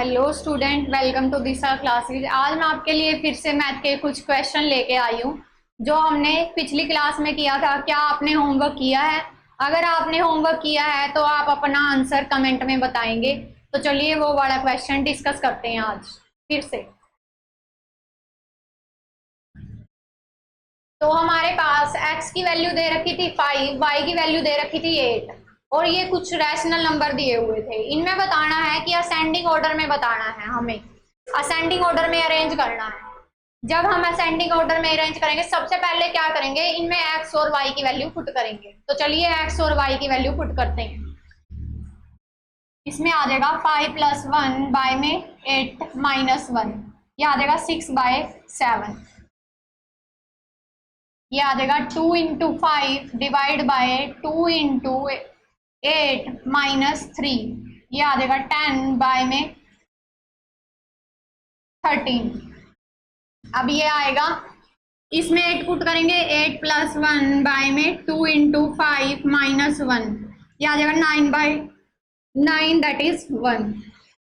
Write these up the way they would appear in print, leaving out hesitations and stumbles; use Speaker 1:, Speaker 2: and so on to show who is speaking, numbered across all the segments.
Speaker 1: Hello student, welcome to Disha classes. आज मैं आपके लिए फिर से मैथ के कुछ क्वेश्चन लेके आई हूँ जो हमने पिछली क्लास में किया था। क्या आपने होमवर्क किया है? अगर आपने होमवर्क किया है तो आप अपना आंसर कमेंट में बताएंगे। तो चलिए वो वाला क्वेश्चन डिस्कस करते हैं आज फिर से। तो हमारे पास x की वैल्यू दे रखी थी 5, y की वैल्यू दे रखी थी 8 और ये कुछ रैशनल नंबर दिए हुए थे। इनमें बताना है कि असेंडिंग ऑर्डर में बताना है, हमें असेंडिंग ऑर्डर में अरेंज करना है। जब हम असेंडिंग ऑर्डर में अरेंज करेंगे सबसे पहले क्या करेंगे, इनमें x और y की वैल्यू पुट करेंगे। तो चलिए x और y की वैल्यू पुट करते हैं। इसमें आ जाएगा 5 + 1 बाय में 8 - 1, ये आ जाएगा 6/7। ये आ जाएगा 2 × 5 डिवाइड बाय 2 × 8 - 3, ये आ जाएगा 10 बाय में 13। अब ये आएगा, इसमें 8 पुट करेंगे, 8 + 1 बाय में 2 × 5 - 1, ये आ जाएगा 9/9, दैट इज 1।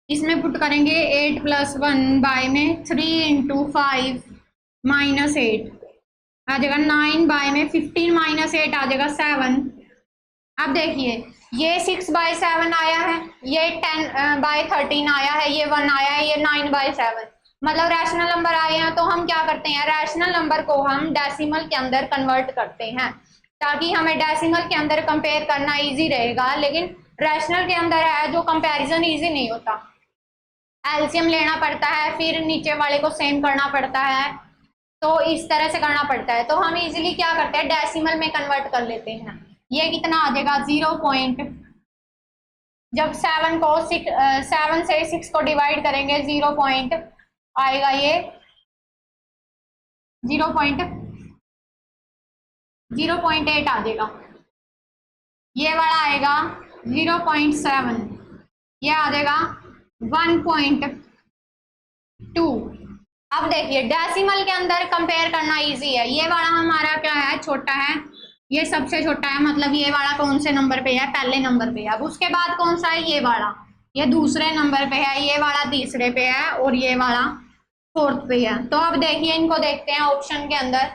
Speaker 1: इसमें पुट करेंगे 8 + 1 बाय में 3 × 5 - 8, आ जाएगा 9 बाय में 15 - 8 आ जाएगा 7। अब देखिए ये 6/7 आया है, ये 10/13 आया है, ये 1 आया है, ये 9/7, मतलब रैशनल नंबर आए हैं। तो हम क्या करते हैं, रैशनल नंबर को हम डेसिमल के अंदर कन्वर्ट करते हैं ताकि हमें डेसिमल के अंदर कंपेयर करना इजी रहेगा। लेकिन रैशनल के अंदर है जो कंपैरिजन इजी नहीं होता, एलसीएम लेना पड़ता है, फिर नीचे वाले को सेम करना पड़ता है, तो इस तरह से करना पड़ता है। तो हम इजीली क्या करते हैं, डेसिमल में कन्वर्ट कर लेते हैं। ये कितना आ जाएगा 0 जब 7 से 6 को डिवाइड करेंगे 0 पॉइंट आएगा, ये 0.8 आ जाएगा। ये वाला आएगा 0.7, ये आ जाएगा 1.2। अब देखिए डेसिमल के अंदर कंपेयर करना इजी है। ये वाला हमारा क्या है, छोटा है, ये सबसे छोटा है, मतलब ये वाला कौन से नंबर पे है, पहले नंबर पे है। अब उसके बाद कौन सा है, ये वाला, ये दूसरे नंबर पे है, ये वाला तीसरे पे है और ये वाला फोर्थ पे है। तो अब देखिए इनको देखते हैं ऑप्शन के अंदर।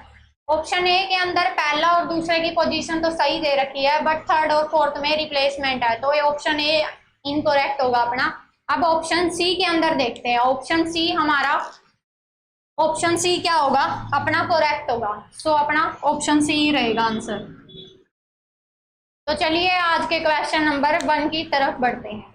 Speaker 1: ऑप्शन ए के अंदर पहला और दूसरे की पोजीशन तो सही दे रखी है, बट थर्ड और फोर्थ में रिप्लेसमेंट है, तो ये ऑप्शन ए इनकरेक्ट होगा अपना। अब ऑप्शन सी के अंदर देखते हैं। ऑप्शन सी हमारा, ऑप्शन सी क्या होगा, अपना करेक्ट होगा। सो अपना ऑप्शन सी ही रहेगा आंसर। तो चलिए आज के क्वेश्चन नंबर 1 की तरफ बढ़ते हैं।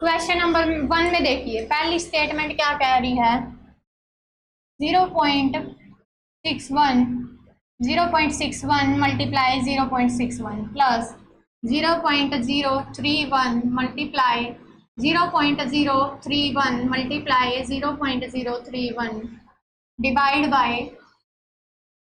Speaker 1: क्वेश्चन नंबर 1 में देखिए पहली स्टेटमेंट क्या कह रही है, 0.61 multiply 0.61 plus 0.031 multiply 0.031 multiply 0.031 divide by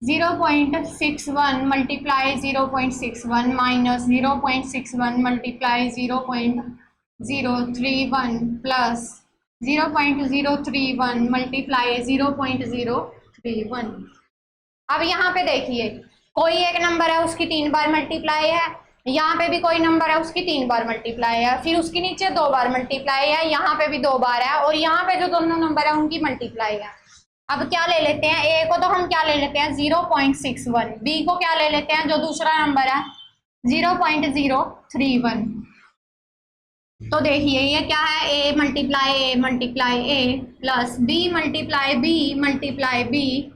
Speaker 1: 0.61 multiply 0.61 minus 0.61 multiply 0.031 plus 0.031 multiply 0.031। अब यहाँ पे देखिए कोई एक नंबर है उसकी 3 बार मल्टीप्लाई है, यहाँ पे भी कोई नंबर है उसकी 3 बार मल्टीप्लाई है, फिर उसके नीचे 2 बार मल्टीप्लाई है, यहाँ पे भी 2 बार है और यहाँ पे जो दोनों नंबर है उनकी मल्टीप्लाई है। अब क्या ले लेते हैं, ए को तो हम क्या ले लेते हैं 0.61, बी को क्या ले लेते हैं जो दूसरा नंबर है 0.031। तो देखिए ये क्या है, a multiply a plus b multiply b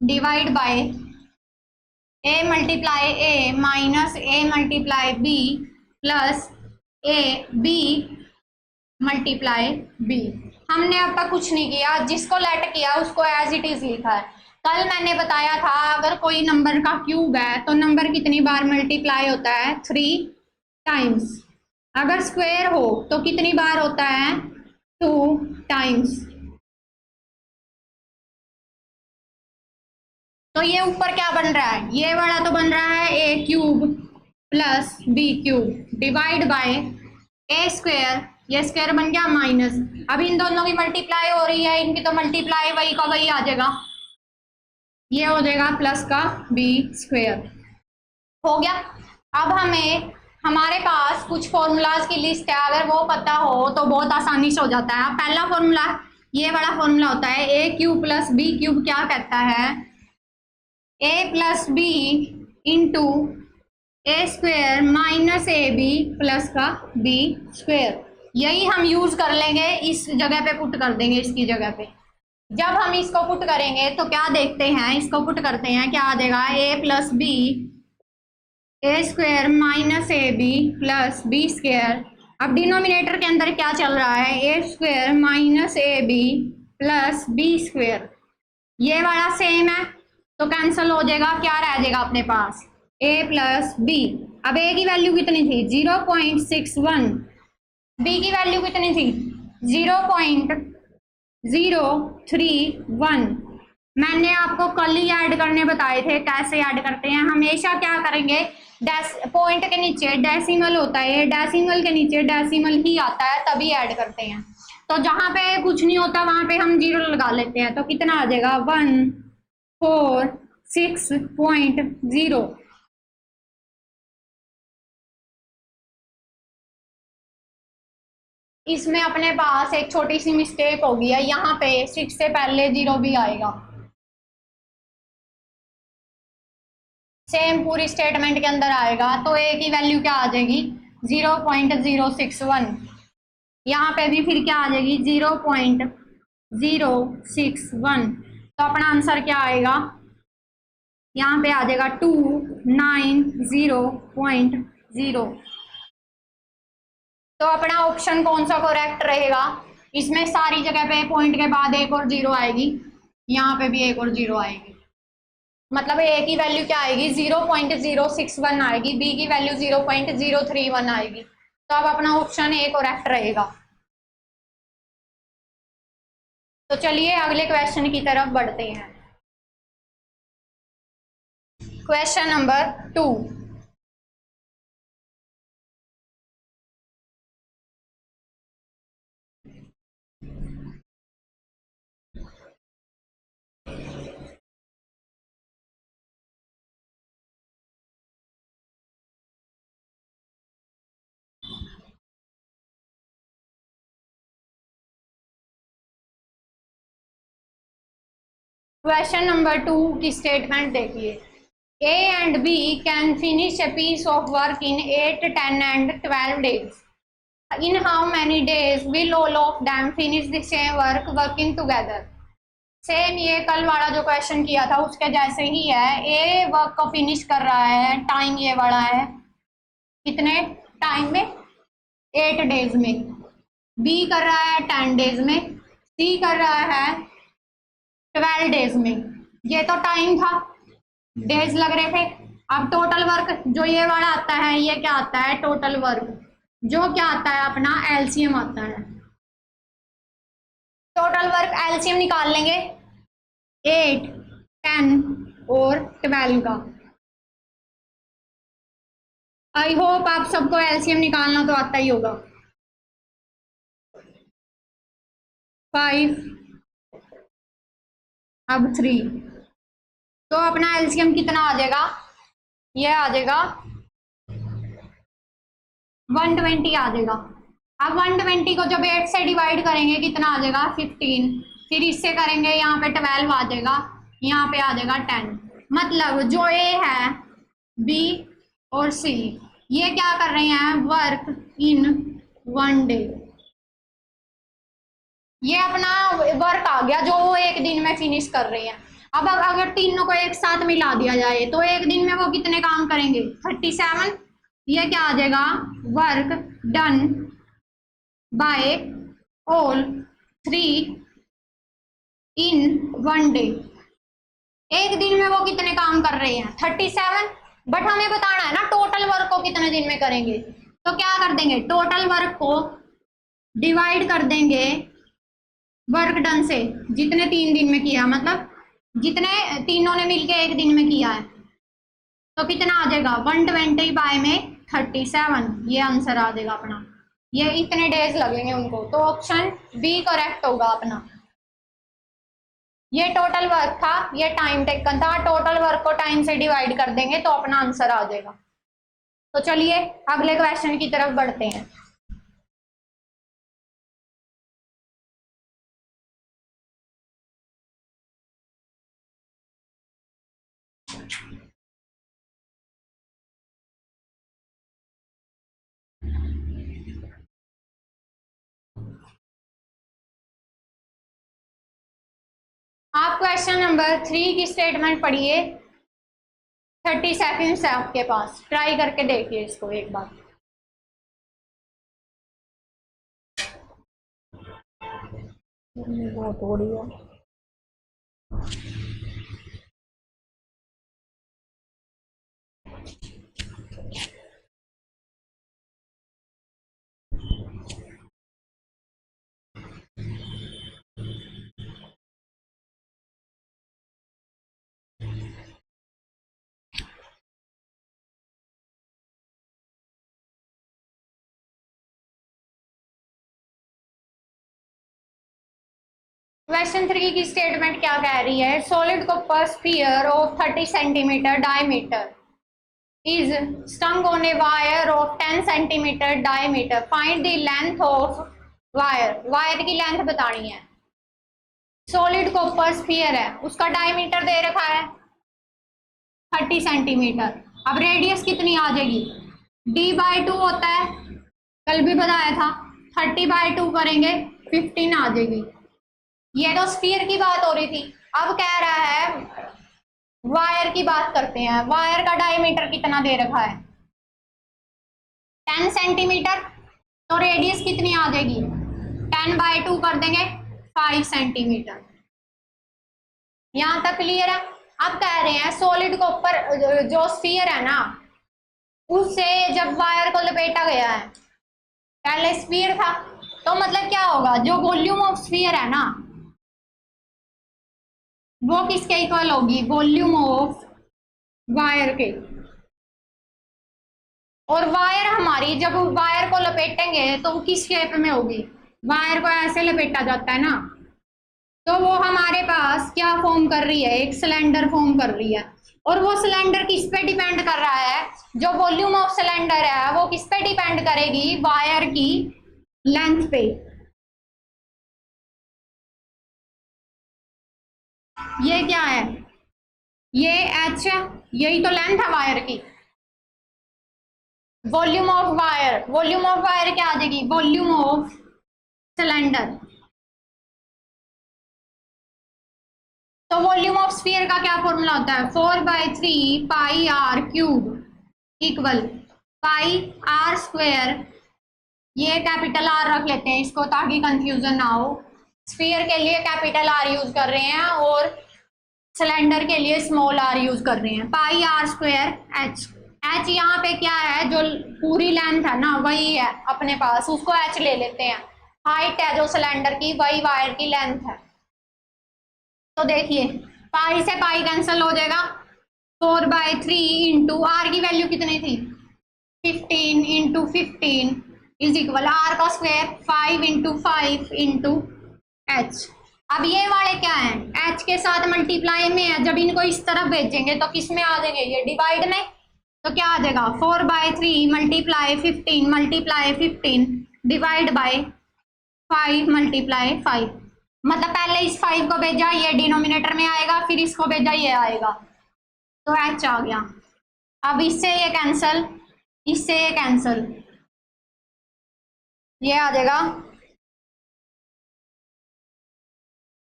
Speaker 1: divide by a multiply a minus a multiply b plus a b multiply b. हमने अब तक कुछ नहीं किया, जिसको लेट किया उसको एज इट इज लिखा है। कल मैंने बताया था अगर कोई नंबर का क्यूब है तो नंबर कितनी बार मल्टीप्लाई होता है, 3 टाइम्स। अगर स्क्वायर हो तो कितनी बार होता है, 2 टाइम्स। तो ये ऊपर क्या बन रहा है, ये वाला तो बन रहा है a cube plus b cube divide by a square, ये स्क्वायर बन गया माइनस, अब इन दोनों की मल्टीप्लाई हो रही है, इनकी तो मल्टीप्लाई वही का वही आ जाएगा, ये हो जाएगा प्लस का बी स्क्वायर। हो गया। अब हमें हमारे पास कुछ फॉर्मूलाज की लिस्ट है, अगर वो पता हो तो बहुत आसानी से हो जाता है। पहला फॉर्मूला ये वाला फॉर्मूला होता है a cube plus b cube, क्या कहता है a plus b into a square minus a b plus का बी स्क्वायर। यही हम यूज कर लेंगे, इस जगह पे पुट कर देंगे, इसकी जगह पे। जब हम इसको पुट करेंगे तो क्या देखते हैं, इसको पुट करते हैं, क्या आ जाएगा a plus b a square minus a b plus b square. अब डिनोमिनेटर के अंदर क्या चल रहा है, a square minus a b plus b square, ये वाला सेम है तो कैंसिल हो जाएगा, क्या रह जाएगा अपने पास a प्लस बी। अब a की वैल्यू कितनी थी 0.61, b की वैल्यू कितनी थी 0.031। मैंने आपको कल ही ऐड करने बताए थे, कैसे ऐड करते हैं। हमेशा क्या करेंगे, पॉइंट के नीचे डेसिमल होता है, डेसिमल के नीचे डेसिमल ही आता है तभी ऐड करते हैं। तो जहां पे कुछ नहीं होता वहां पे हम 0 लगा लेते हैं, तो कितना आ जाएगा 146.0। इसमें अपने पास एक छोटी सी मिस्टेक होगी है, यहाँ पे 6 से पहले 0 भी आएगा। सेम पूरी स्टेटमेंट के अंदर आएगा, तो a की वैल्यू क्या आ जाएगी 0.061, यहाँ पे भी फिर क्या आ जाएगी 0.061। तो अपना आंसर क्या आएगा, यहाँ पे आ जाएगा 290.0। तो अपना ऑप्शन कौन सा करेक्ट रहेगा, इसमें सारी जगह पे पॉइंट के बाद एक और 0 आएगी, यहाँ पे भी एक और 0 आएगी, मतलब a की वैल्यू क्या आएगी 0.061 आएगी, b की वैल्यू 0.031 आएगी। तो अब अपना ऑप्शन ए करेक्ट रहेगा। तो चलिए अगले क्वेश्चन की तरफ बढ़ते हैं। Question number 2। क्वेश्चन नंबर 2 की स्टेटमेंट देखिए, A and B can finish a piece of work in 8, 10 and 12 days. In how many days will all of them finish the same work working together? Same ये कल वाला जो question किया था उसके जैसे ही है। A वर्क को फिनिश कर रहा है, टाइम ये वाला है, कितने टाइम में 8 डेज में, B कर रहा है 10 डेज में, C कर रहा है 12 डेज में। ये तो टाइम था, डेज लग रहे थे। अब टोटल वर्क जो ये वाला आता है, ये क्या आता है टोटल वर्क, जो क्या आता है अपना एलसीएम आता है। टोटल वर्क एलसीएम निकाल लेंगे 8, 10 और 12 का। आई होप आप सबको एलसीएम निकालना तो आता ही होगा। 5 अब 3, तो अपना एलसीएम कितना आ जाएगा, ये आ जाएगा 120 आ जाएगा। अब 120 को जब 8 से डिवाइड करेंगे कितना आ जाएगा 15, फिर इससे करेंगे यहाँ पे 12 आ जाएगा, यहाँ पे आ जाएगा 10। मतलब जो ए है, बी और सी ये क्या कर रहे हैं, वर्क इन 1 डे। ये अपना वर्क आ गया जो वो एक दिन में फिनिश कर रहे हैं। अब अगर तीनों को एक साथ मिला दिया जाए तो एक दिन में वो कितने काम करेंगे 37। ये क्या आ जाएगा, work done by all 3 in 1 day. एक दिन में वो कितने काम कर रहे हैं 37, बट हमें बताना है ना टोटल वर्क को कितने दिन में करेंगे। तो क्या कर देंगे, टोटल वर्क को डिवाइड कर देंगे वर्क डन से, जितने 3 दिन में किया, मतलब जितने तीनों ने मिलके एक दिन में किया है, तो कितना आ जाएगा 120 बाय में 37, ये आंसर आ जाएगा अपना। ये इतने डेज लगेंगे उनको, तो ऑप्शन बी करेक्ट होगा अपना। ये टोटल वर्क था, ये टाइम टेकन था, टोटल वर्क को टाइम से डिवाइड कर देंगे तो अपना आंसर आ जाएगा। तो चलिए अगले क्वेश्चन की तरफ बढ़ते हैं। आप क्वेश्चन नंबर 3 की स्टेटमेंट पढ़िए, 30 सेकेंड्स है आपके पास, ट्राई करके देखिए इसको एक बार। बहुत थोड़ी है। क्वेश्चन 3 की स्टेटमेंट क्या कह रही है? Solid copper sphere of 30 centimetre diameter is stung on a wire of 10 centimetre diameter, find the length of wire. Wire की लेंथ बतानी है। सॉलिड कॉपर स्फीयर है, उसका डायमीटर दे रखा है 30 सेंटीमीटर। अब रेडियस कितनी आ जाएगी? d/2 होता है, कल भी बताया था। 30/2 करेंगे 15 आ जाएगी। ये तो स्फीयर की बात हो रही थी, अब कह रहा है वायर की बात करते हैं। वायर का डायमीटर कितना दे रखा है? 10 सेंटीमीटर, तो रेडियस कितनी आ जाएगी? 10/2 कर देंगे 5 सेंटीमीटर। यहां तक क्लियर है? अब कह रहे हैं सॉलिड के ऊपर जो स्फीयर है ना, उससे जब वायर को लपेटा गया है, पहले स्फीयर था, तो मतलब क्या होगा, जो वॉल्यूम ऑफ स्फीयर है ना, वो किसके इक्वल होगी? वॉल्यूम ऑफ वायर के। और वायर हमारी जब वायर को लपेटेंगे तो किस शेप में होगी? वायर को ऐसे लपेटा जाता है ना, तो वो हमारे पास क्या फॉर्म कर रही है? एक सिलेंडर फॉर्म कर रही है। और वो सिलेंडर किस पे डिपेंड कर रहा है? जो वॉल्यूम ऑफ सिलेंडर है वो किस पे डिपेंड करेगी? वायर की लेंथ पे। ये क्या है? ये एच, यही तो लेंथ है वायर की। Volume of wire, volume of wire क्या आ जाएगी? Volume of cylinder. तो वॉल्यूम ऑफ स्फीयर का क्या फॉर्मूला होता है? 4/3 pi r cube equal pi r square. ये कैपिटल आर रख लेते हैं इसको ताकि कंफ्यूजन ना हो। स्फीयर के लिए कैपिटल आर यूज कर रहे हैं और सिलेंडर के लिए स्मॉल आर यूज कर रहे हैं। पाई आर स्क्वायर एच। एच यहाँ पे क्या है? जो पूरी लेंथ है ना वही है अपने पास, उसको एच ले लेते हैं। हाइट है जो सिलेंडर की, वही वायर की लेंथ है। तो देखिए पाई से पाई कैंसिल हो जाएगा। 4/3 इंटू आर की वैल्यू कितनी थी? 15 इंटू 15 इज इक्वल आर का स्क्वायर 5 इंटू 5 इंटू एच। अब ये वाले क्या है? एच के साथ मल्टीप्लाई में है, जब इनको इस तरफ भेजेंगे तो किस में आ जाएंगे? ये डिवाइड में। तो क्या आ जाएगा? 4/3 multiply 15 multiply 15 divide by 5 multiply 5। मतलब पहले इस 5 को भेजा, ये डिनोमिनेटर में आएगा, फिर इसको भेजा, ये आएगा, तो एच आ गया। अब इससे ये कैंसल, इससे ये कैंसल, ये आ जाएगा।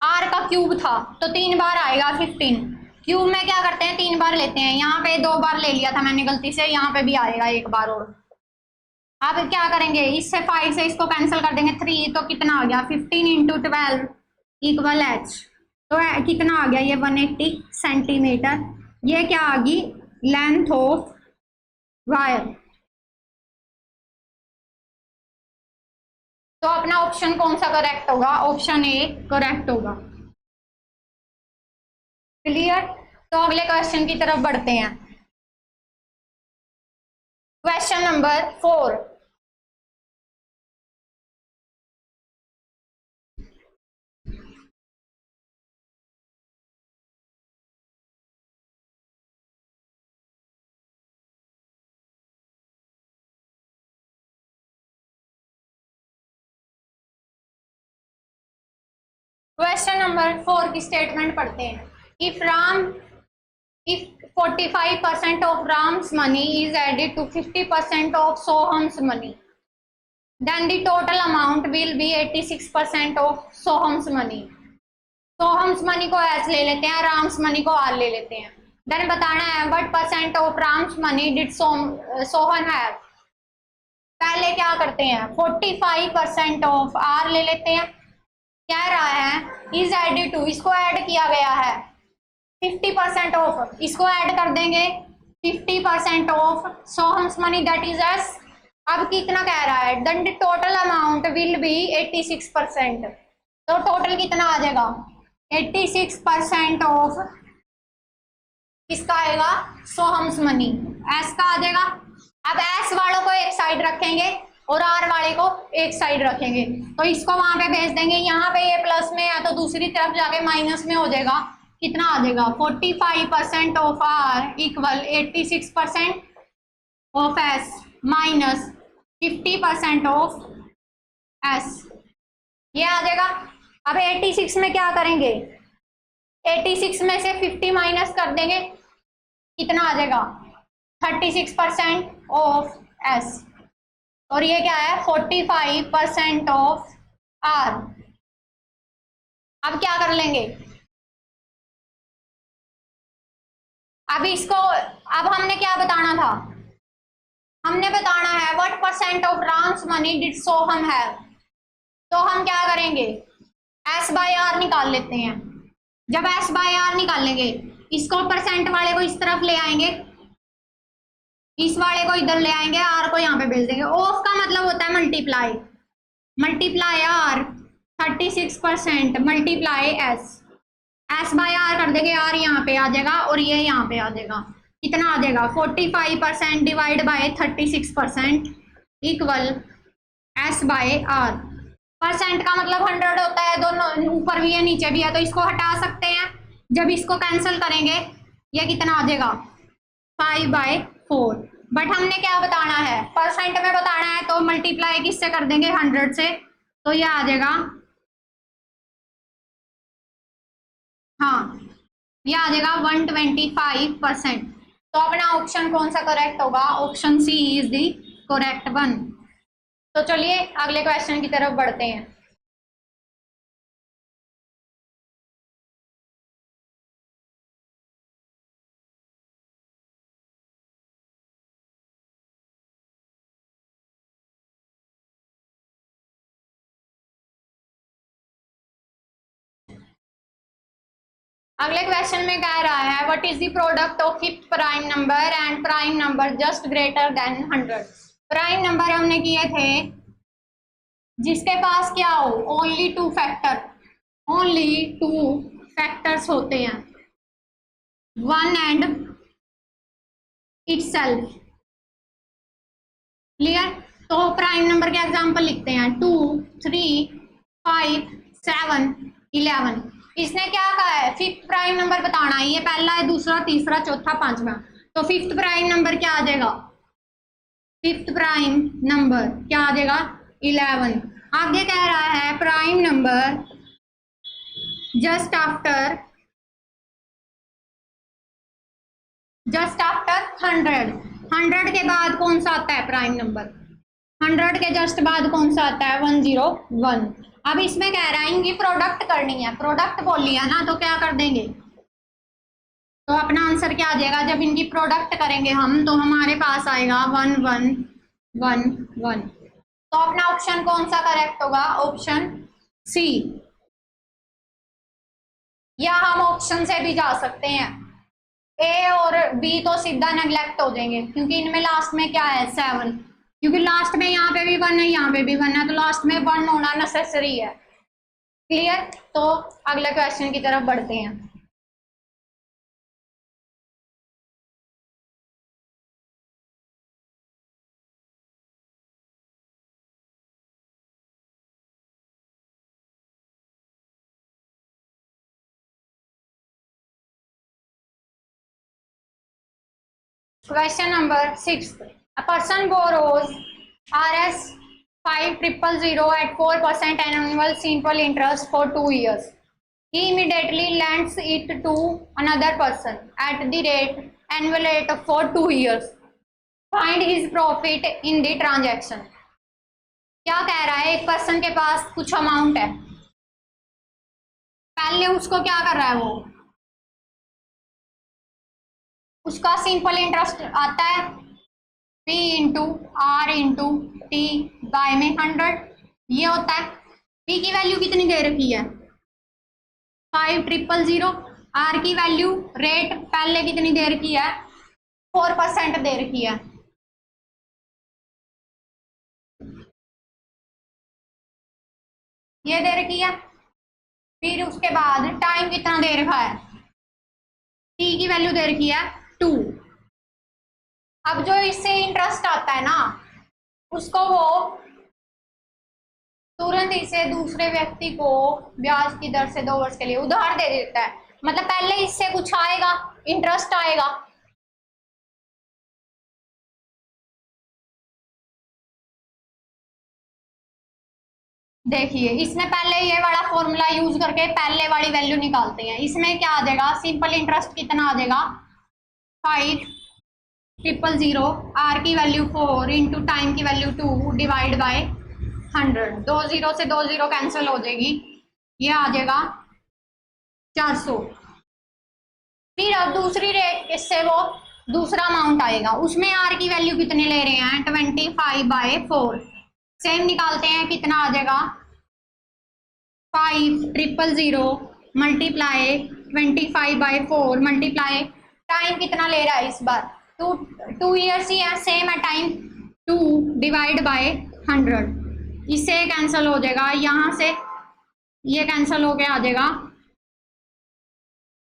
Speaker 1: आर का क्यूब था तो 3 बार आएगा 15। क्यूब में क्या करते हैं? 3 बार लेते हैं। यहाँ पे 2 बार ले लिया था मैंने गलती से, यहाँ पे भी आएगा 1 बार और। अब क्या करेंगे? इससे 5 से इसको कैंसिल कर देंगे 3, तो कितना आ गया? 15 इंटू 12 इक्वल एच। तो कितना आ गया? ये 180 सेंटीमीटर। ये क्या आ गई? Length of wire. तो अपना ऑप्शन कौन सा करेक्ट होगा? ऑप्शन ए करेक्ट होगा। क्लियर। तो अगले क्वेश्चन की तरफ बढ़ते हैं। Question number 4। क्वेश्चन नंबर 4 की स्टेटमेंट पढ़ते हैं। if 45% of Ram's money is added to 50% of Soham's money, then the total amount will be 86% of Soham's money. Soham's money को एस ले लेते हैं, राम्स मनी को आर ले लेते हैं। देन बताना है what percent of Ram's money did Sohan have. पहले क्या करते हैं, 45% ऑफ आर ले लेते हैं। कह रहा है इज एडेड टू, इसको ऐड किया गया है 50% ऑफ, इसको ऐड कर देंगे 50% of Soham's money that is S. अब कितना कह रहा है, then the total amount will be 86%। तो टोटल कितना आ जाएगा, 86% ऑफ किसका आएगा, सोहम्स मनी, एस का आ जाएगा। अब एस वालों को एक साइड रखेंगे और आर वाले को एक साइड रखेंगे, तो इसको वहां पे भेज देंगे। यहाँ पे ये प्लस में है तो दूसरी तरफ जाके माइनस में हो जाएगा। कितना आ जाएगा, 45% of R equal 86% of S minus 50% of S, ये आ जाएगा। अब 86 में क्या करेंगे, 86 में से 50 माइनस कर देंगे, कितना आ जाएगा 36% ऑफ एस, और ये क्या है 45% ऑफ आर। अब क्या कर लेंगे, अब इसको, अब हमने क्या बताना था, हमने बताना है what percent of Ram's money did Soham have. तो हम क्या करेंगे, एस बाय आर निकाल लेते हैं। जब एस बाय आर निकालेंगे, इसको परसेंट वाले को इस तरफ ले आएंगे, इस वाले को इधर ले आएंगे, आर को यहाँ पे भेज देंगे। ऑफ का मतलब होता है multiply, multiply R 36% multiply S, S by R कर देंगे, आर यहाँ पे आ जाएगा और ये यहाँ पे आ जाएगा। कितना आ जाएगा, 45% divide by 36% equal S by R. Percent का मतलब 100 होता है, दोनों ऊपर भी है नीचे भी है, तो इसको हटा सकते हैं। जब इसको कैंसिल करेंगे ये कितना आ जाएगा 5/4। बट हमने क्या बताना है, परसेंट में बताना है, तो मल्टीप्लाई किससे कर देंगे 100 से, तो ये आ जाएगा, हाँ ये आ जाएगा 125%। तो अपना ऑप्शन कौन सा करेक्ट होगा, option C is the correct one. तो चलिए अगले क्वेश्चन की तरफ बढ़ते हैं। अगले क्वेश्चन में कह रहा है what is the product of fifth prime number and prime number just greater than 100। Prime number हमने किए थे जिसके पास क्या हो, ओनली टू फैक्टर्स होते हैं, 1 एंड इटसेल्फ। क्लियर। तो प्राइम नंबर के एग्जांपल लिखते हैं 2, 3, 5, 7, 11। इसने क्या कहा है, फिफ्थ प्राइम नंबर बताना है, ये पहला है, दूसरा, तीसरा, चौथा, पांचवा। तो फिफ्थ प्राइम नंबर क्या आ जाएगा, फिफ्थ प्राइम नंबर क्या आ जाएगा 11। आगे कह रहा है प्राइम नंबर जस्ट आफ्टर 100 के बाद कौन सा आता है प्राइम नंबर, 100 के जस्ट बाद कौन सा आता है 101। अब इसमें कह रहा है इनकी प्रोडक्ट करनी है, प्रोडक्ट बोल लिया ना तो क्या कर देंगे, तो अपना आंसर क्या आ जाएगा, जब इनकी प्रोडक्ट करेंगे हम तो हमारे पास आएगा 1 1 1 1। तो अपना ऑप्शन कौन सा करेक्ट होगा, ऑप्शन सी। या हम ऑप्शन से भी जा सकते हैं, ए और बी तो सीधा नेग्लेक्ट हो जाएंगे क्योंकि इनमें लास्ट में क्या है 7, क्योंकि लास्ट में यहाँ पे भी 1 है, यहाँ पे भी 1 है, तो लास्ट में 1 होना नेसेसरी है। क्लियर। तो अगले क्वेश्चन की तरफ बढ़ते हैं। Question number 6. A person borrows Rs 5000 at 4% annual simple interest for 2 years. He immediately lends it to another person at the annual rate for 2 years. Find his profit in the transaction. क्या कह रहा है, एक person के पास कुछ amount है, पहले उसको क्या कर रहा है, वो उसका सिंपल इंटरेस्ट आता है P into R into T by में 100, ये होता है। P की वैल्यू कितनी दे रखी है 5000, आर की वैल्यू रेट पहले कितनी दे रखी है 4% दे रखी है। ये दे रखी है, फिर उसके बाद टाइम कितना दे रखा है, टी की वैल्यू दे रखी है 2। अब जो इससे इंटरेस्ट आता है ना, उसको वो तुरंत इसे दूसरे व्यक्ति को ब्याज की दर से 2 वर्ष के लिए उधार दे देता है। मतलब पहले इससे कुछ आएगा, इंटरेस्ट आएगा, देखिए इसमें पहले ये वाला फॉर्मूला यूज करके पहले वाली वैल्यू निकालते हैं। इसमें क्या आ जाएगा, सिंपल इंटरेस्ट कितना आ जाएगा 5000, आर की वैल्यू 4 इंटू टाइम की वैल्यू 2 डिवाइड बाय 100, 2 0 से 2 0 कैंसिल हो जाएगी, ये आ जाएगा 400। फिर अब दूसरी रेट इससे वो दूसरा अमाउंट आएगा, उसमें आर की वैल्यू कितनी ले रहे हैं 25/4, सेम निकालते हैं, कितना आ जाएगा 5000 मल्टीप्लाई 25/4 मल्टीप्लाई टाइम कितना ले रहा है इस बार 2 ईयर्स ही है, सेम है टाइम 2 डिवाइड बाय 100, इससे कैंसिल हो जाएगा, यहाँ से ये कैंसिल हो के आ जाएगा।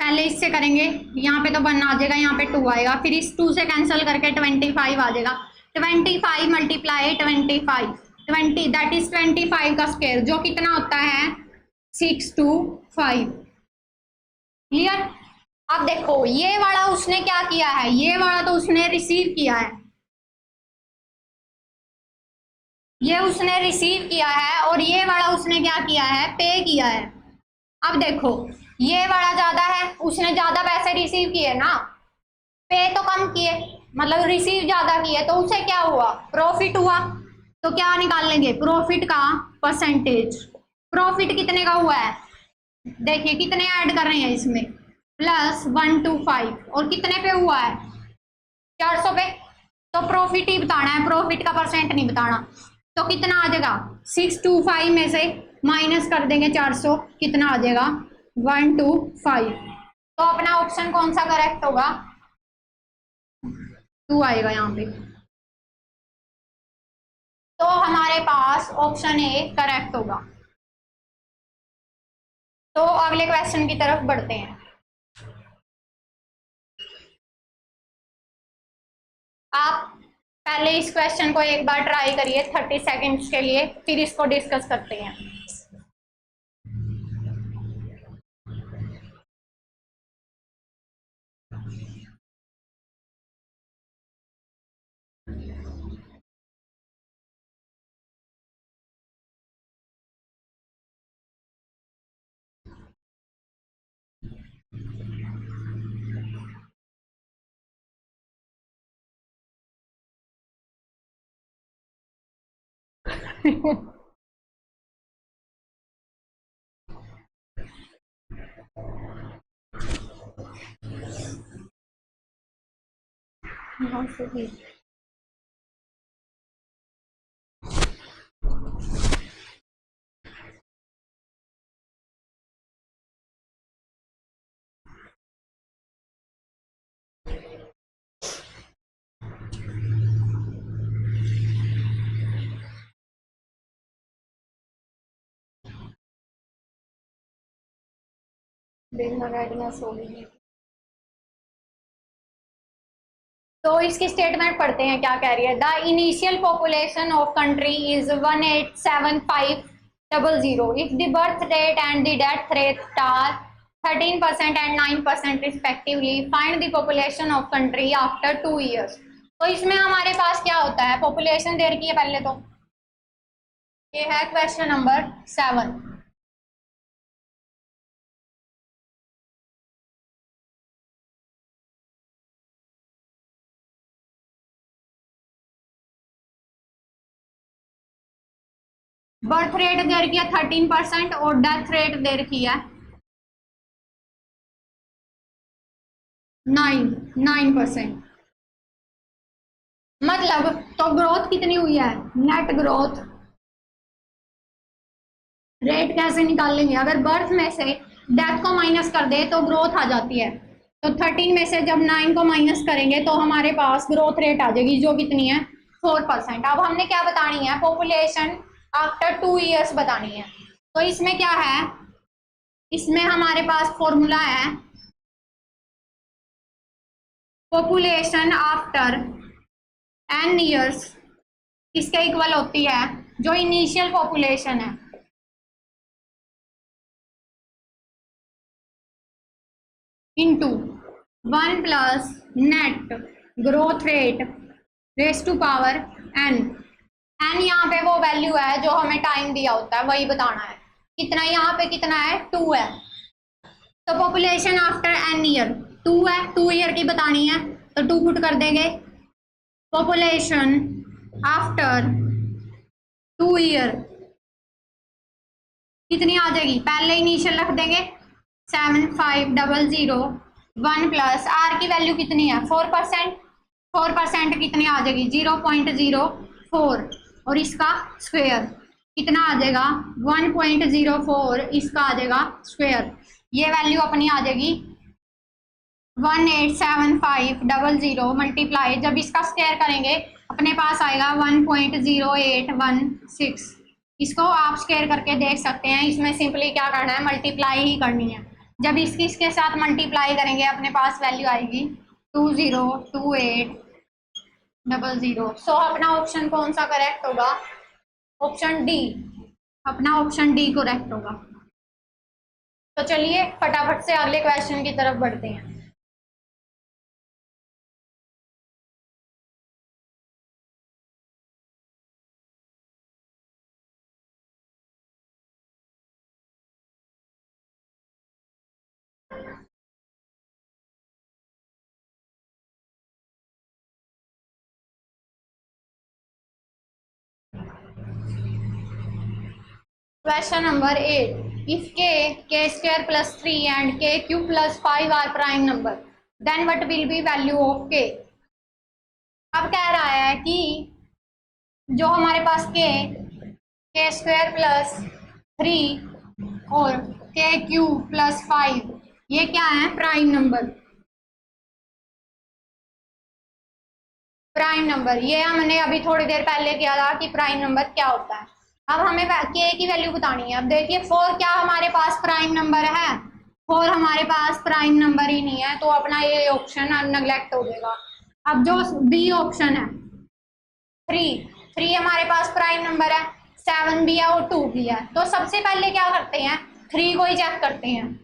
Speaker 1: पहले इससे करेंगे, यहाँ पे तो 1 आ जाएगा, यहाँ पे 2 आएगा, फिर इस 2 से कैंसिल करके 25 आ जाएगा, 25 मल्टीप्लाई 25 20 दैट इज 25 का स्क्वायर, जो कितना होता है 625। क्लियर। अब देखो ये वाला उसने क्या किया है, ये वाला तो उसने रिसीव किया है, ये उसने रिसीव किया है, और ये वाला उसने क्या किया है पे किया है। अब देखो ये वाला ज्यादा है, उसने ज्यादा पैसे रिसीव किए ना, पे तो कम किए, मतलब रिसीव ज्यादा किए, तो उसे क्या हुआ प्रॉफिट हुआ। तो क्या निकाल लेंगे प्रॉफिट का परसेंटेज, प्रॉफिट कितने का हुआ है, देखिए कितने ऐड कर रहे हैं इसमें +125, और कितने पे हुआ है 400 पे, तो प्रॉफिट ही बताना है, प्रॉफिट का परसेंट नहीं बताना। तो कितना आ जाएगा 625 में से माइनस कर देंगे 400, कितना आ जाएगा 125। तो अपना ऑप्शन कौन सा करेक्ट होगा 2 आएगा यहाँ पे, तो हमारे पास ऑप्शन ए करेक्ट होगा। तो अगले क्वेश्चन की तरफ बढ़ते हैं। आप पहले इस क्वेश्चन को एक बार ट्राई करिए 30 सेकंड्स के लिए, फिर इसको डिस्कस करते हैं। तो इसकी स्टेटमेंट पढ़ते हैं क्या कह रही है। The initial population of country is 187,500 if the birth rate and the death rate are 13% and 9% respectively. Find the population of country after 2 years। तो इसमें हमारे पास क्या होता है, पॉपुलेशन दे रखी है पहले तो, ये है क्वेश्चन नंबर 7। बर्थ रेट दे रखी है 13% और डेथ रेट दे रखी है 9%। मतलब तो ग्रोथ कितनी हुई है, नेट ग्रोथ रेट कैसे निकालेंगे, अगर बर्थ में से डेथ को माइनस कर दे तो ग्रोथ आ जाती है। तो 13 में से जब 9 को माइनस करेंगे तो हमारे पास ग्रोथ रेट आ जाएगी जो कितनी है 4%। अब हमने क्या बतानी है, पॉपुलेशन आफ्टर 2 years बतानी है। तो इसमें क्या है, इसमें हमारे पास फॉर्मूला है पॉपुलेशन आफ्टर n years इसके इक्वल होती है जो इनिशियल पॉपुलेशन है into 1 plus net growth rate raise to power n। n यहाँ पे वो वैल्यू है जो हमें टाइम दिया होता है, वही बताना है। कितना यहाँ पे कितना है 2 है। तो पॉपुलेशन आफ्टर n ईयर 2 है, 2 ईयर की बतानी है तो 2 पुट कर देंगे। पॉपुलेशन आफ्टर 2 ईयर कितनी आ जाएगी, पहले इनिशियल रख देंगे 7500 1 प्लस आर की वैल्यू कितनी है 4%। 4% कितनी आ जाएगी 0.04 और इसका स्क्वायर कितना आ जाएगा 1.04, इसका आ जाएगा स्क्वायर। ये वैल्यू अपनी आ जाएगी 187500 मल्टीप्लाई, जब इसका स्क्वायर करेंगे अपने पास आएगा 1.0816। इसको आप स्क्वायर करके देख सकते हैं, इसमें सिंपली क्या करना है मल्टीप्लाई ही करनी है। जब इसके साथ मल्टीप्लाई करेंगे अपने पास वैल्यू आएगी 202800। सो अपना ऑप्शन कौन सा करेक्ट होगा, ऑप्शन डी, अपना ऑप्शन डी करेक्ट होगा। तो चलिए फटाफट से अगले क्वेश्चन की तरफ बढ़ते हैं। Question number 8. If k square plus 3 and k cube plus 5 are prime number, then what will be value of k? अब कह रहा है कि जो हमारे पास k स्क्वायर प्लस 3 और k क्यूब प्लस 5 ये क्या है प्राइम नंबर। प्राइम नंबर ये हमने अभी थोड़ी देर पहले किया था कि प्राइम नंबर क्या होता है। अब हमें k की वैल्यू बतानी है। अब देखिए 4 क्या हमारे पास प्राइम नंबर है, 4 हमारे पास प्राइम नंबर ही नहीं है, तो अपना ये ऑप्शन नेग्लेक्ट हो जाएगा। अब जो बी ऑप्शन है 3 हमारे पास प्राइम नंबर है, 7 भी है और 2 भी है। तो सबसे पहले क्या करते हैं 3 को ही चेक करते हैं।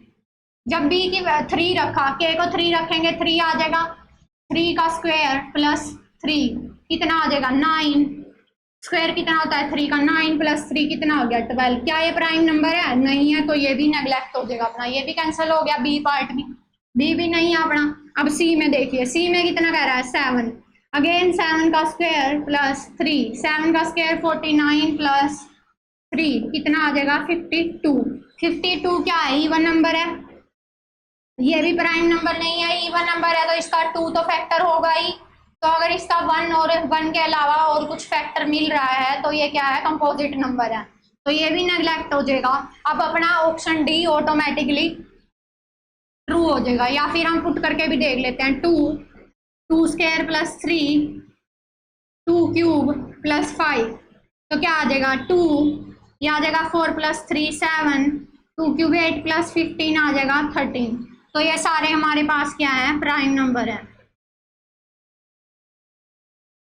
Speaker 1: जब बी की 3 रखा, k को 3 रखेंगे 3 आ जाएगा, 3 का स्क्वायर प्लस 3 कितना आ जाएगा 9। स्क्वायर कितना होता है 3 का, 9 प्लस 3 कितना हो गया 12। क्या ये प्राइम नंबर है, नहीं है, तो ये भी नेग्लेक्ट हो जाएगा अपना, ये भी कैंसिल हो गया। बी पार्ट भी नहीं है अपना। अब सी में देखिए, सी में कितना कह रहा है 7, अगेन 7 का स्क्वायर प्लस 3, 7 का स्क्वायर 49 प्लस 3 कितना आ जाएगा 52। 52 क्या है इवन नंबर है, ये भी प्राइम नंबर नहीं है, इवन नंबर है तो इसका 2 तो फैक्टर होगा ही। तो अगर इसका 1 और 1 के अलावा और कुछ फैक्टर मिल रहा है तो ये क्या है कंपोजिट नंबर है, तो ये भी नेग्लेक्ट हो जाएगा। अब अपना ऑप्शन डी ऑटोमेटिकली ट्रू हो जाएगा, या फिर हम पुट करके भी देख लेते हैं 2 स्क्वायर प्लस 3 2 क्यूब प्लस 5 तो क्या आ जाएगा 2, ये आ जाएगा 4 प्लस 3 7, 2 क्यूब 8 प्लस 15 आ जाएगा 13। तो ये सारे हमारे पास क्या है प्राइम नंबर है।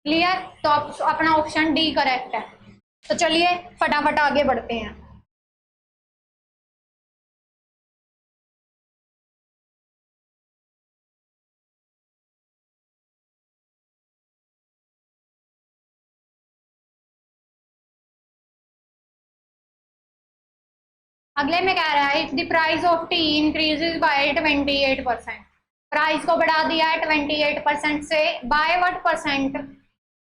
Speaker 1: क्लियर, तो अपना ऑप्शन डी करेक्ट है। तो चलिए फटाफट आगे बढ़ते हैं। अगले में कह रहा है if the price of T increases by 28%, price को बढ़ा दिया है 28% से, by what percent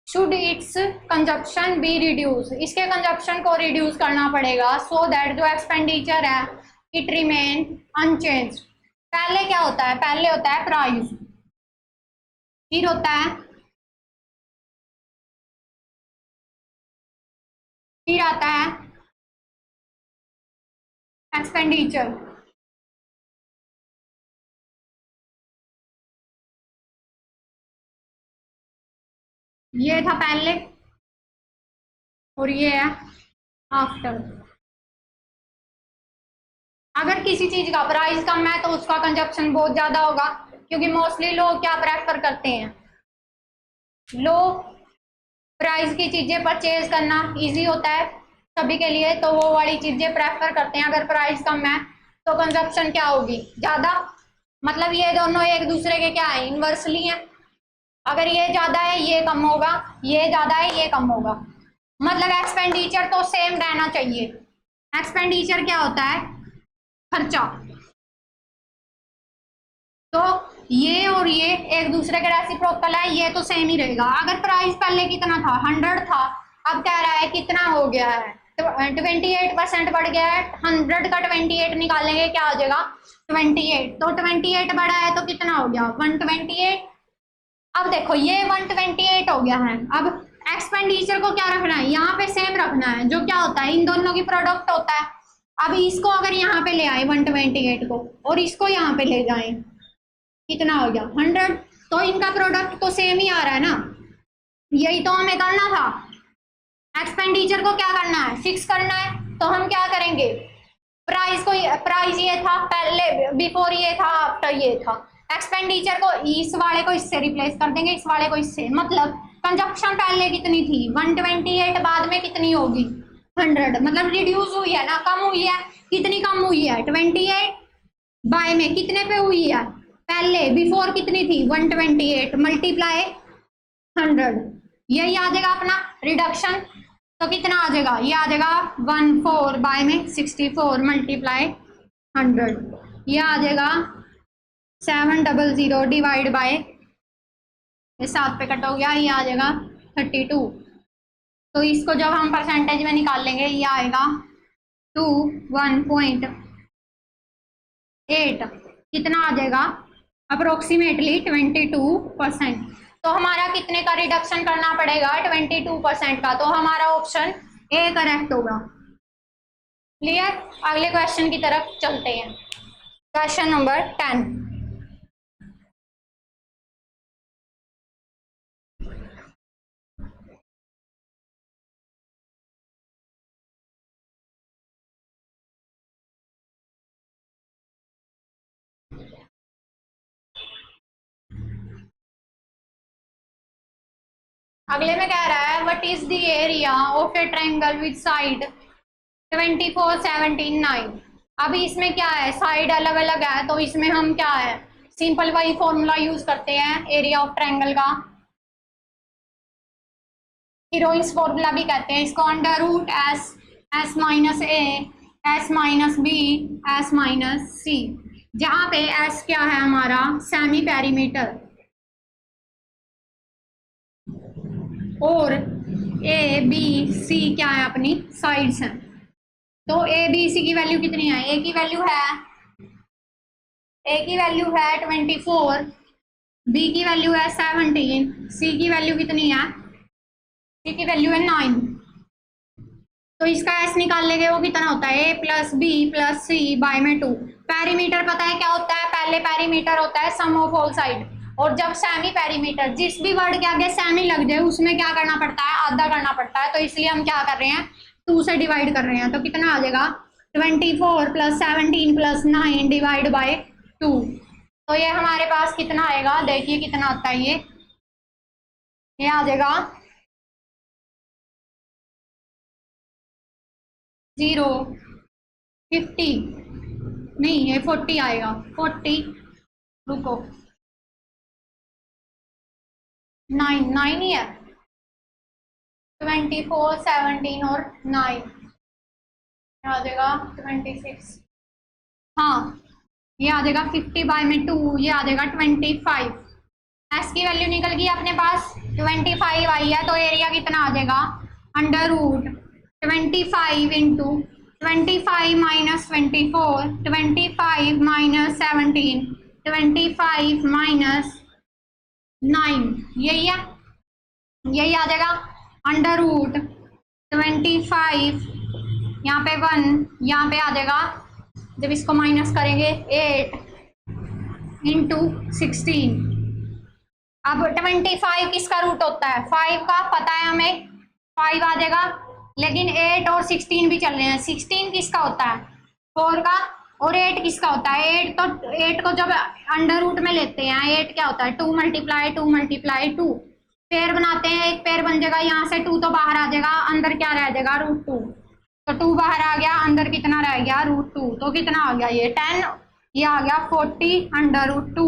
Speaker 1: should it's consumption be reduce, इसके कंजप्शन को रिड्यूस करना पड़ेगा सो दैट जो एक्सपेंडिचर है इट रिमेन अनचेंज। पहले क्या होता है, पहले होता है प्राइस, फिर होता है, फिर आता है एक्सपेंडिचर। ये था पहले और ये है आफ्टर। अगर किसी चीज का प्राइस कम है तो उसका कंजप्शन बहुत ज्यादा होगा, क्योंकि मोस्टली लोग क्या प्रेफर करते हैं, लो प्राइस की चीजें परचेज करना इजी होता है सभी के लिए, तो वो वाली चीजें प्रेफर करते हैं। अगर प्राइस कम है तो कंजप्शन क्या होगी, ज्यादा। मतलब ये दोनों एक दूसरे के क्या है, इनवर्सली हैं। अगर ये ज्यादा है ये कम होगा, ये ज्यादा है ये कम होगा। मतलब एक्सपेंडिचर तो सेम रहना चाहिए। एक्सपेंडिचर क्या होता है, खर्चा। तो ये और ये एक दूसरे के रेसिप्रोकल है, ये तो सेम ही रहेगा। अगर प्राइस पहले कितना था, 100 था, अब कह रहा है कितना हो गया है, 28% बढ़ गया है। 100 का 28 निकालेंगे क्या आ जाएगा, 28। तो 28 बढ़ा है तो कितना हो गया, 128। अब देखो ये 128 हो गया है। अब एक्सपेंडिचर को क्या रखना है, यहाँ पे सेम रखना है, जो क्या होता है इन दोनों की प्रोडक्ट होता है। अब इसको अगर यहाँ पे ले आए 128 को और इसको यहाँ पे ले जाए, कितना हो गया 100। तो इनका प्रोडक्ट तो सेम ही आ रहा है ना, यही तो हमें करना था। एक्सपेंडिचर को क्या करना है, फिक्स करना है। तो हम क्या करेंगे, प्राइस को, प्राइस ये था पहले, बिफोर ये था, आफ्टर ये था। एक्सपेंडिचर को इस वाले को इससे रिप्लेस कर देंगे, इस वाले को इससे। मतलब कंजप्शन पहले कितनी थी 128, बाद में कितनी होगी 100। मतलब रिड्यूस हुई है ना, कम हुई है। कितनी कम हुई है 28, बाय में कितने पे हुई है, पहले बिफोर कितनी थी 128 मल्टीप्लाई 100। यही आ जाएगा अपना रिडक्शन। तो कितना आ जाएगा, ये आ जाएगा 14 बाय में 64 मल्टीप्लाई 100। ये आ जाएगा 700 डिवाइड बाय, ये 7 पे कट हो गया, ये आ जाएगा 32। तो इसको जब हम परसेंटेज में निकाल लेंगे ये आएगा 21.8। कितना आ जाएगा, अप्रोक्सीमेटली 22%। तो हमारा कितने का रिडक्शन करना पड़ेगा, 22% का। तो हमारा ऑप्शन ए करेक्ट होगा। क्लियर। अगले क्वेश्चन की तरफ चलते हैं। Question number 10। अगले में कह रहा है what is the area of A triangle with side 24, 17, 9। अभी इसमें क्या है, साइड अलग अलग है, तो इसमें हम क्या है, सिंपल वही फॉर्मूला यूज करते हैं एरिया ऑफ ट्रायंगल का। हीरोइंस फॉर्मूला भी कहते हैं इसको, under root s, s minus a, s minus b, s minus c. जहां पे एस क्या है हमारा सेमी पेरीमीटर, और ए बी सी क्या है अपनी साइड्स हैं। तो ए बी सी की वैल्यू कितनी है, ए की वैल्यू है, ए की वैल्यू है 24, बी की वैल्यू है 17, सी की वैल्यू कितनी है, सी की वैल्यू है 9। तो इसका एस निकाल लेंगे, वो कितना होता है, a plus B plus C bye में 2। पेरीमीटर पता है क्या होता है, पहले पेरीमीटर होता है सम ऑफ ऑल साइड। और जब सेमी पेरीमीटर, जिस भी वर्ड के आगे सेमी लग जाए उसमें क्या करना पड़ता है, आधा करना पड़ता है। तो इसलिए हम क्या कर रहे हैं, 2 से डिवाइड कर रहे हैं। तो कितना आ जाएगा 24 प्लस 17 प्लस 9 डिवाइड बाय 2। तो ये हमारे पास कितना आएगा, देखिए कितना आता है ये आ जाएगा 0, 50 नहीं, ये 40 आएगा, 40, रुको 9 ही है, 24, 17 और 9, आ जाएगा 26। हाँ, ये आ जाएगा 50 बाय में 2, ये आ जाएगा 25। एस की वैल्यू निकल गई अपने पास, 25 आई है, तो एरिया कितना आ जाएगा, under root 25 into 25 minus 24, 25 minus 17, 25 minus 9, यही है, यही आ जाएगा अंडर रूट 25, यहाँ पे 1, यहाँ पे आ जाएगा, जब इसको माइनस करेंगे 8 इंटू 16। अब 25 किसका रूट होता है, 5 का पता है हमें, 5 आ जाएगा, लेकिन 8 और 16 भी चल रहे हैं। 16 किसका होता है, 4 का, और 8 किसका होता है, 8 तो 8 को जब अंडर रूट में लेते हैं, 8 क्या होता है, 2 मल्टीप्लाई 2 मल्टीप्लाई 2, पेयर बनाते हैं, एक पेयर बन जाएगा, यहाँ से 2 तो बाहर आ जाएगा, अंदर क्या रह जाएगा, √2, तो 2 बाहर आ गया, अंदर कितना रह गया, √2, तो कितना आ गया, ये 10, ये आ गया 40 अंडर √2,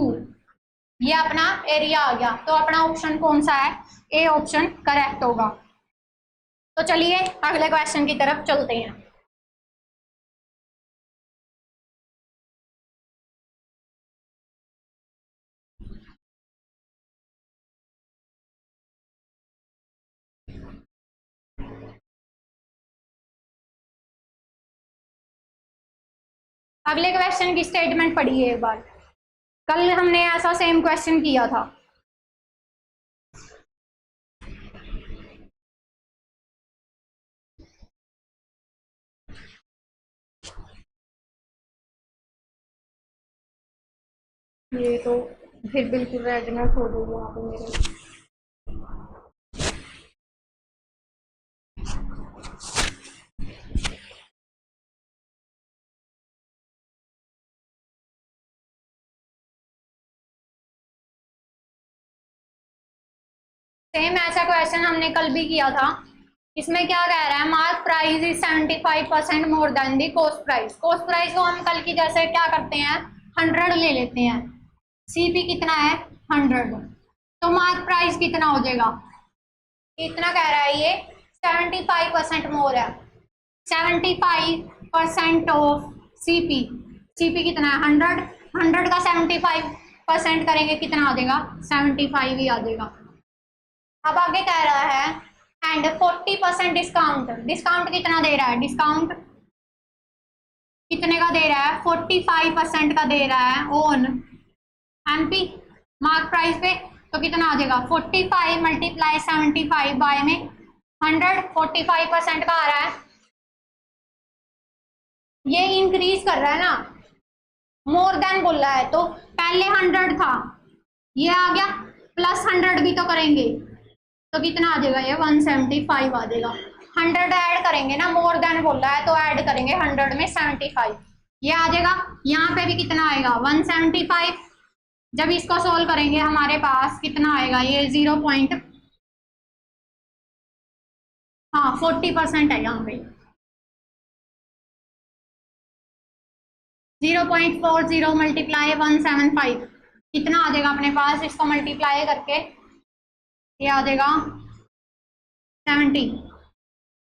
Speaker 1: ये अपना एरिया आ गया। तो अपना ऑप्शन कौन सा है, ए ऑप्शन करेक्ट होगा। तो चलिए अगले क्वेश्चन की तरफ चलते हैं। अगले क्वेश्चन की स्टेटमेंट पढ़िए एक बार, कल हमने ऐसा सेम क्वेश्चन किया था। ये तो फिर बिल्कुल रेडनेस हो गई यहाँ पे मेरे। सेम ऐसा क्वेश्चन हमने कल भी किया था। इसमें क्या कह रहा है, mark price is 75% more than the cost price. Cost price को हम कल की जैसे क्या करते हैं, 100 ले लेते हैं, सीपी कितना है 100, तो मार्क प्राइस कितना हो जाएगा, कितना कह रहा है ये, 75% मोर है, 75% ऑफ सीपी, सीपी कितना है 100, 100 का 75% करेंगे कितना आ जाएगा, 75 ही आ जाएगा। अब आगे कह रहा है एंड 40% डिस्काउंट, डिस्काउंट कितना दे रहा है, डिस्काउंट कितने का दे रहा है, 45% का दे रहा है ऑन एमपी मार्क प्राइस पे, तो कितना आ जाएगा, 45 मल्टीप्लाई 75 बाय में 100, 45% का आ रहा है, ये इंक्रीज कर रहा है ना, मोर देन बोल रहा है, तो पहले 100 था, ये आ गया, प्लस 100 भी तो करेंगे, तो कितना आ जाएगा, ये 175 आ जाएगा। 100 ऐड करेंगे ना, मोर देन बोल रहा है तो ऐड करेंगे 100 में 75, ये आ जाएगा। यहाँ पे भी कितना आएगा 175, जब इसको सोल्व करेंगे हमारे पास कितना आएगा, ये 0 पॉइंट, हाँ 40% है यहाँ पे, 0.40 मल्टीप्लाई 175 कितना आ जाएगा अपने पास, इसको मल्टीप्लाई करके ये आ जाएगा 70,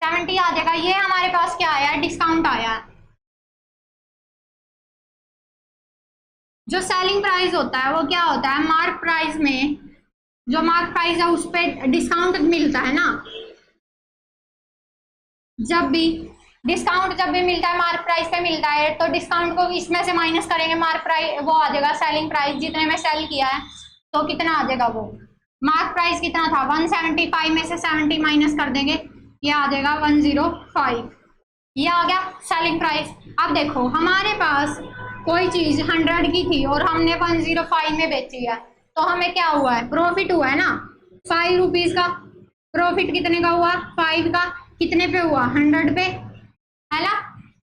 Speaker 1: 70 आ जाएगा। ये हमारे पास क्या आया है, डिस्काउंट आया है। जो सेलिंग प्राइस होता है वो क्या होता है, मार्क प्राइस में, जो मार्क प्राइस है उस पर डिस्काउंट मिलता है ना, जब भी डिस्काउंट जब भी मिलता है मार्क प्राइस पे मिलता है, तो डिस्काउंट को इसमें से माइनस करेंगे, मार्क प्राइस वो आ जाएगा सेलिंग प्राइस, जितने में सेल किया है, तो कितना आ जाएगा, वो मार्क प्राइस कितना था 175 में से 70 माइनस कर देंगे, ये आ जाएगा 105, ये आ गया सेलिंग प्राइस। अब देखो हमारे पास कोई चीज 100 की थी और हमने 105 में बेची है, तो हमें क्या हुआ है, प्रॉफिट हुआ है ना, 5 रुपीज का प्रॉफिट, कितने का हुआ 5 का, कितने पे हुआ 100 पे, है ना,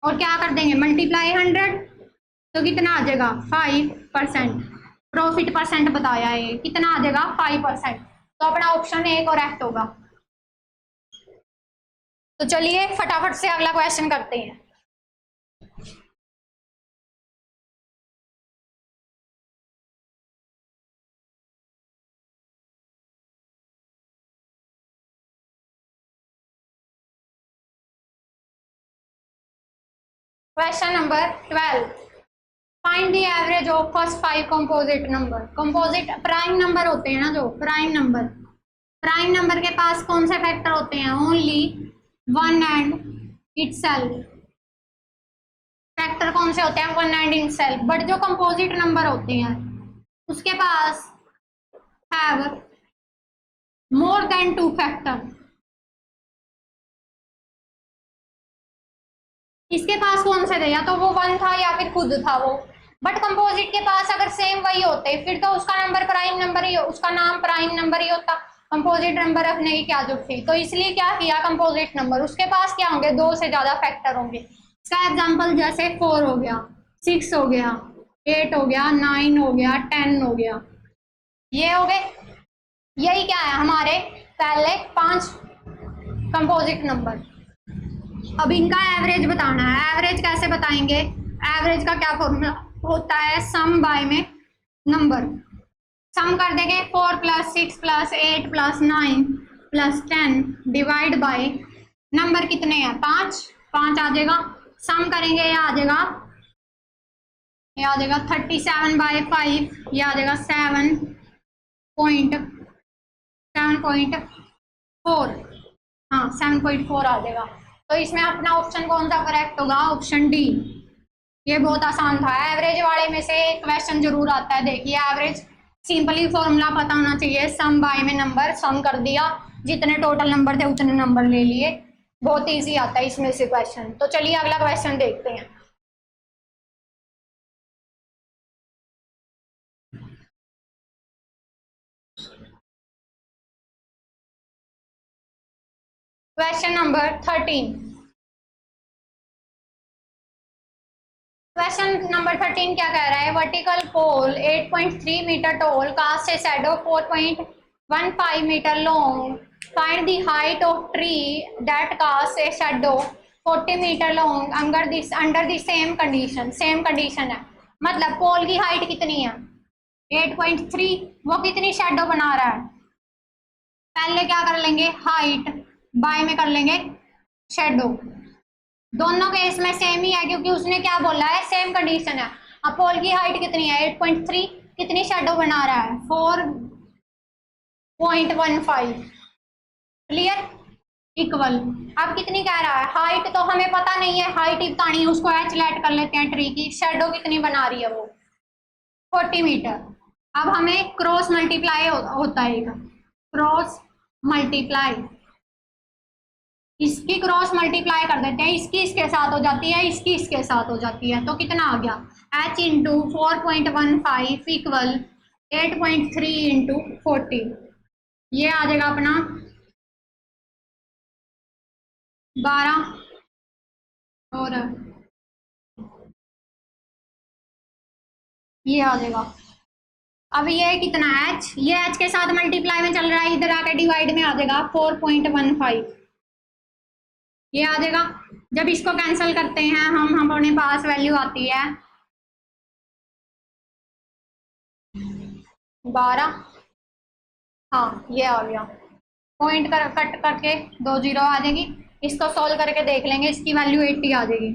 Speaker 1: और क्या कर देंगे मल्टीप्लाई 100, तो कितना आ जाएगा 5%, प्रॉफिट परसेंट बताया है, कितना आ जाएगा 5%, तो अपना ऑप्शन ए करेक्ट होगा। तो चलिए फटाफट से अगला क्वेश्चन करते हैं। Question number 12, find the average of first 5 composite number. Composite prime number होते हैं ना, जो प्राइम नंबर के पास कौन से फैक्टर होते हैं? Only one and itself. Factor कौन से होते हैं? One and itself. बट जो कंपोजिट नंबर होते हैं उसके पास have more than two factor. इसके पास कौन से थे? या तो वो वन था या फिर खुद था वो। बट कंपोजिट के पास अगर सेम वही होते फिर तो उसका नंबर प्राइम नंबर ही, उसका नाम प्राइम नंबर ही होता। कंपोजिट नंबर रखने की क्या जरूरत थी? तो इसलिए क्या किया, कंपोजिट नंबर उसके पास क्या होंगे? दो से ज्यादा फैक्टर होंगे। इसका एग्जांपल जैसे 4 हो गया, 6 हो गया, 8 हो गया, 9 हो गया, 10 हो गया, ये हो गए। यही क्या है हमारे पहले 5 कंपोजिट नंबर। अब इनका एवरेज बताना है। एवरेज कैसे बताएंगे? एवरेज का क्या फॉर्मूला होता है? सम बाय में नंबर। सम कर देंगे 4 + 6 + 8 + 9 + 10 डिवाइड बाय नंबर कितने हैं? 5 आ जाएगा। सम करेंगे ये आ जाएगा 37/5, ये आ जाएगा 7.4। हाँ 7.4 आ जाएगा। तो इसमें अपना ऑप्शन कौन सा करेक्ट होगा? Option D. ये बहुत आसान था। एवरेज वाले में से क्वेश्चन जरूर आता है। देखिए एवरेज सिंपली फॉर्मूला पता होना चाहिए, सम बाय में नंबर। सम कर दिया, जितने टोटल नंबर थे उतने नंबर ले लिए। बहुत इजी आता है इसमें से क्वेश्चन। तो चलिए अगला क्वेश्चन देखते हैं। Question number 13। क्वेश्चन नंबर 13 क्या कह रहा है? Vertical pole 8.3 metre tall cast a shadow 4.15 metre long. Find the height of tree that cast a shadow 40 metre long under the same condition. Same condition है मतलब पोल की height कितनी है? 8.3। वो कितनी शैडो बना रहा है? पहले क्या कर लेंगे? हाइट बाय में कर लेंगे शैडो। दोनों केस में सेम ही है क्योंकि उसने क्या बोला है? सेम कंडीशन है। अब पोल की हाइट कितनी है? 8.3। कितनी शैडो बना रहा है? 4.15। क्लियर? इक्वल। अब कितनी कह रहा है? हाइट तो हमें पता नहीं है, हाइट ही बतानी है, उसको एच लेट कर लेते हैं ट्री की। शैडो कितनी बना रही है? वो 40 मीटर। अब हमें क्रॉस मल्टीप्लाई होता है, क्रॉस मल्टीप्लाई। इसकी क्रॉस मल्टीप्लाई कर देते हैं, इसकी इसके साथ हो जाती है, इसकी इसके साथ हो जाती है। तो कितना आ गया? h into 4.15 equal 8.3 into 40। ये आ जाएगा अपना 12 और ये आ जाएगा। अब ये कितना h? ये h के साथ मल्टीप्लाई में चल रहा है, इधर आके डिवाइड में आ जाएगा 4.15। ये आ जाएगा। जब इसको कैंसिल करते हैं हम अपने पास वैल्यू आती है 12। हाँ ये आ गया। पॉइंट कट करके 2 जीरो आ जाएगी। इसको सॉल्व करके देख लेंगे, इसकी वैल्यू 80 आ जाएगी।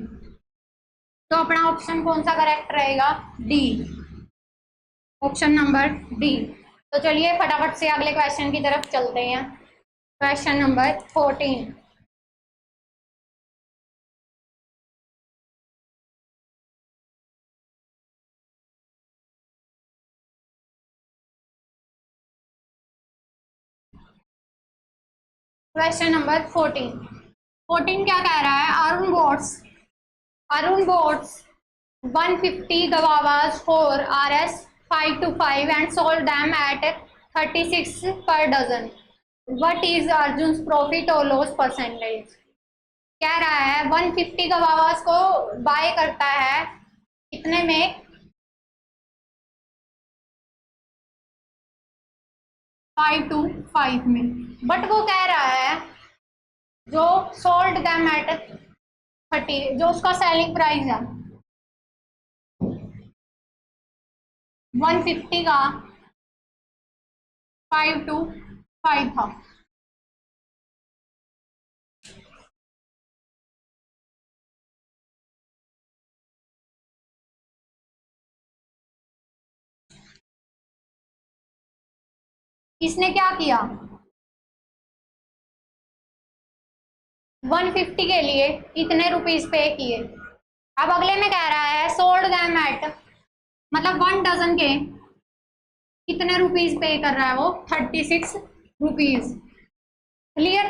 Speaker 1: तो अपना ऑप्शन कौन सा करेक्ट रहेगा? डी। Option number D. तो चलिए फटाफट से अगले क्वेश्चन की तरफ चलते हैं। Question number 14। क्वेश्चन नंबर 14 क्या कह रहा है? Arun boats 150 guavas for Rs 5 to 5 and sold them at 36 per dozen. What is Arjun's profit or loss percentage? कह रहा है 150 guavas को बाय करता है कितने में? 5 to 5 में। बट वो कह रहा है जो सोल्ड दैम एट 30, जो उसका सेलिंग प्राइस है 150 का 5 to 5 था। इसने क्या किया, 150 के लिए इतने रुपीज पे किए। अब अगले में कह रहा है सोल्ड देम एट, मतलब 1 डजन के कितने रुपीज पे कर रहा है वो, 36 रुपीज। क्लियर।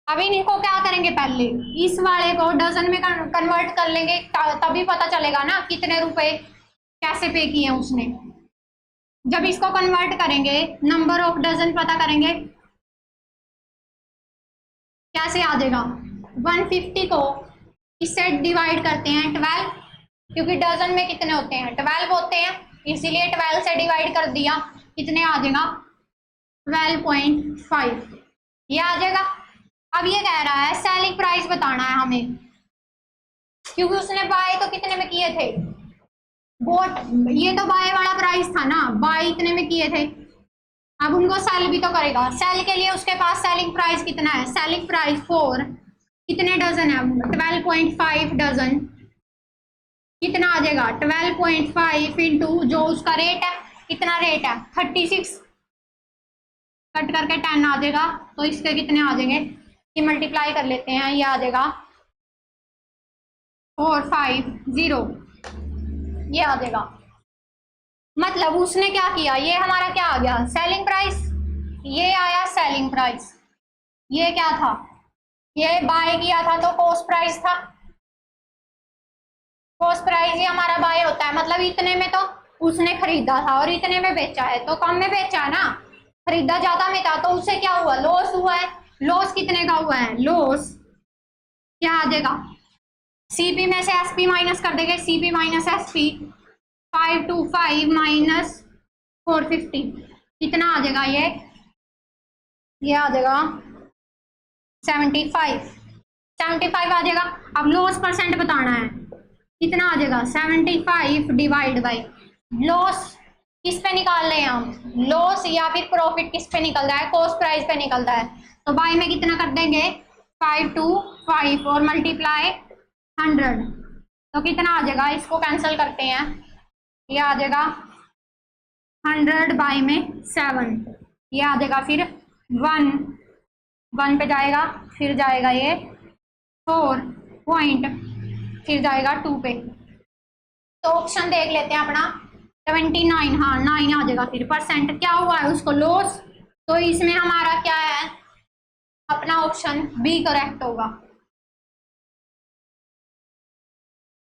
Speaker 1: अभी इनको क्या करेंगे, पहले इस वाले को डजन में कन्वर्ट कर लेंगे, तभी पता चलेगा ना कितने रुपए कैसे पे किए उसने। जब इसको कन्वर्ट करेंगे, नंबर ऑफ डजन पता करेंगे, कैसे आ जाएगा, 150 को इससे डिवाइड करते हैं 12, क्योंकि डजन में कितने होते हैं, 12 होते हैं, इसीलिए 12 से डिवाइड कर दिया, कितने आ जाएगा, 12.5 ये आ जाएगा। अब ये कह रहा है सेलिंग प्राइस बताना है हमें, क्योंकि उसने बाय तो कितने में किए थे, बोट, ये तो बाय वाला प्राइस था ना, बाय इतने में किए थे। अब उनको सेल भी तो करेगा, सेल के लिए उसके पास सेलिंग प्राइस कितना है, सेलिंग प्राइस फॉर कितने डजन है, 12.5 डजन, कितना आ जाएगा, 12.5 इंटू जो उसका रेट है, कितना रेट है 36, कट करके 10 आ जाएगा, तो इसके कितने आ जाएंगे, कि मल्टीप्लाई कर लेते हैं, ये आ जाएगा 450, ये आ जाएगा। मतलब उसने क्या किया, ये हमारा क्या आ गया, सेलिंग प्राइस, ये आया सेलिंग प्राइस, ये क्या था, ये बाय किया था तो कॉस्ट प्राइस था, कॉस्ट प्राइस ही हमारा बाय होता है, मतलब इतने में तो उसने खरीदा था और इतने में बेचा है, तो कम में बेचा है ना, खरीदा ज्यादा में था, तो उससे क्या हुआ, लॉस हुआ है। लॉस कितने का हुआ है, लॉस क्या आ जाएगा, सीपी में से एसपी माइनस कर देंगे, सीपी माइनस एसपी, 525 माइनस 450 कितना आ जाएगा, ये आ जाएगा 75 आ जाएगा। अब लॉस परसेंट बताना है, कितना आ जाएगा, 75 डिवाइड बाई, लॉस किस पे निकाल रहे हैं हम, लॉस या फिर प्रॉफिट किस पे निकल रहा है, कॉस्ट प्राइस पे निकल रहा है, तो बाई में कितना कर देंगे, 525 और मल्टीप्लाई 100, तो कितना आ जाएगा, इसको कैंसिल करते हैं, ये आ जाएगा 100 बाई में 7, ये आ जाएगा फिर 1 पे जाएगा, फिर जाएगा ये 4 पॉइंट, फिर जाएगा 2 पे। तो ऑप्शन देख लेते हैं अपना 29, हाँ 9 आ जाएगा, फिर परसेंट क्या हुआ है उसको लॉस, तो इसमें हमारा क्या है, अपना ऑप्शन बी करेक्ट होगा।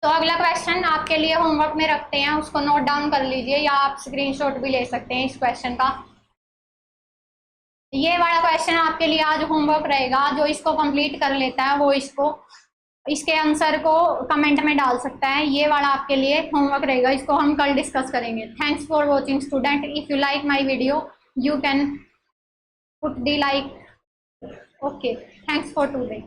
Speaker 1: तो अगला क्वेश्चन आपके लिए होमवर्क में रखते हैं, उसको नोट डाउन कर लीजिए, या आप स्क्रीनशॉट भी ले सकते हैं इस क्वेश्चन का। ये वाला क्वेश्चन आपके लिए आज होमवर्क रहेगा, जो इसको कंप्लीट कर लेता है वो इसके आंसर को कमेंट में डाल सकता है, ये वाला आपके लिए होमवर्क रहेगा, इसको हम कल डिस्कस करेंगे। Thanks for watching student, if you like my video you can put the like, okay, thanks for today.